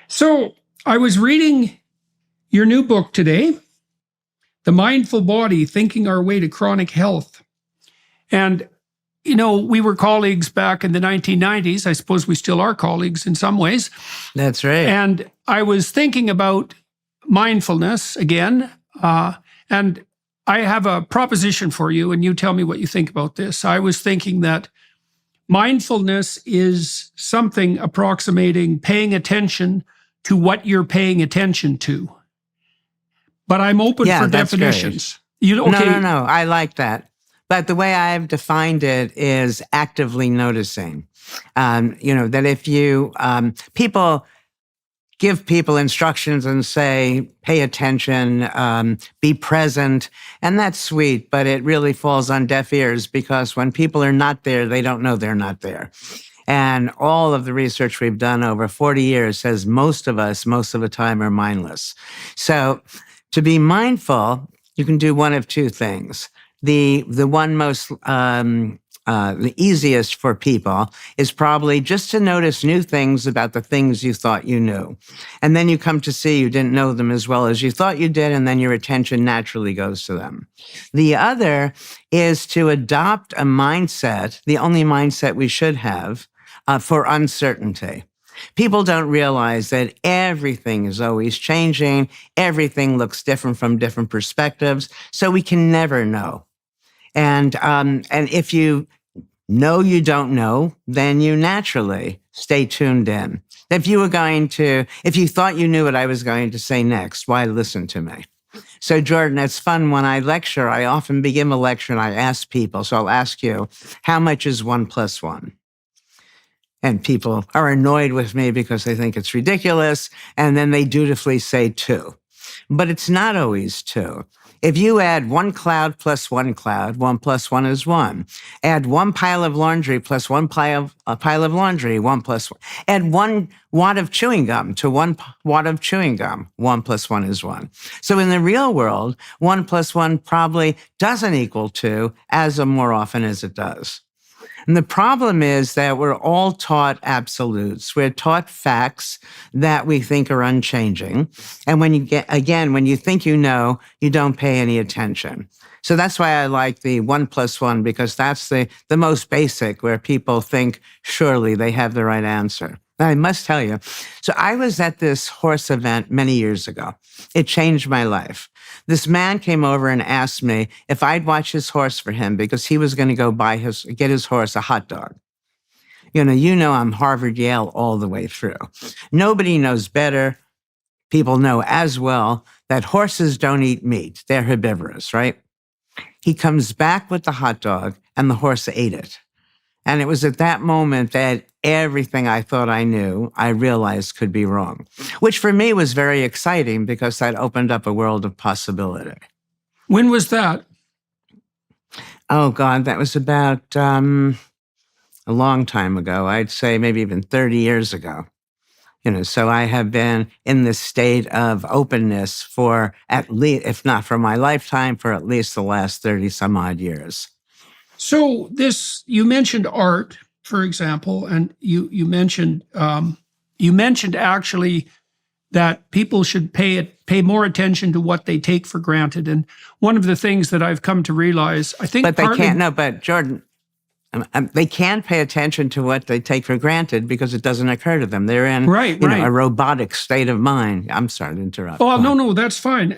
So I was reading your new book today, The Mindful Body, Thinking Our Way to Chronic Health. And, we were colleagues back in the 1990s. I suppose we still are colleagues in some ways. That's right. And I was thinking about mindfulness again. And I have a proposition for you, and you tell me what you think about this. I was thinking that mindfulness is something approximating paying attention to what you're paying attention to. But I'm open for definitions. No. I like that. But the way I've defined it is actively noticing. That if you, people give people instructions and say, pay attention, be present, and that's sweet, but it really falls on deaf ears because when people are not there, they don't know they're not there. And all of the research we've done over 40 years says most of us, most of the time, are mindless. So to be mindful, you can do one of two things. The one most, the easiest for people is probably just to notice new things about the things you thought you knew. And then you come to see you didn't know them as well as you thought you did, and then your attention naturally goes to them. The other is to adopt a mindset, the only mindset we should have, for uncertainty. People don't realize that everything is always changing. Everything looks different from different perspectives, so we can never know. And if you know you don't know, then you naturally stay tuned in. If you thought you knew what I was going to say next, why listen to me? So Jordan, it's fun when I lecture. I often begin a lecture and I ask people. So I'll ask you, how much is 1 + 1? And people are annoyed with me because they think it's ridiculous. And then they dutifully say 2. But it's not always 2. If you add 1 cloud plus 1 cloud, 1 + 1 is 1. Add 1 pile of laundry plus 1 pile of laundry, 1 + 1. Add 1 wad of chewing gum to 1 wad of chewing gum, 1 + 1 is 1. So in the real world, 1 + 1 probably doesn't equal 2 as more often as it does. And the problem is that we're all taught absolutes. We're taught facts that we think are unchanging. And when you think you know, you don't pay any attention. So that's why I like the 1 + 1, because that's the most basic, where people think surely they have the right answer. I must tell you, so I was at this horse event many years ago. It changed my life. This man came over and asked me if I'd watch his horse for him because he was going to go get his horse a hot dog. I'm Harvard, Yale all the way through. Nobody knows better. People know as well that horses don't eat meat. They're herbivorous, right? He comes back with the hot dog and the horse ate it. And it was at that moment that everything I thought I knew, I realized could be wrong, which for me was very exciting because that opened up a world of possibility. When was that? Oh, God, that was about a long time ago. I'd say maybe even 30 years ago. So I have been in this state of openness for at least, if not for my lifetime, for at least the last 30 some odd years. So you mentioned art, for example, and you mentioned actually that people should pay more attention to what they take for granted. And one of the things that I've come to realize, I think, but they can't. No, but Jordan, they can't pay attention to what they take for granted because it doesn't occur to them. They're in a robotic state of mind. I'm sorry to interrupt. Oh, no, that's fine.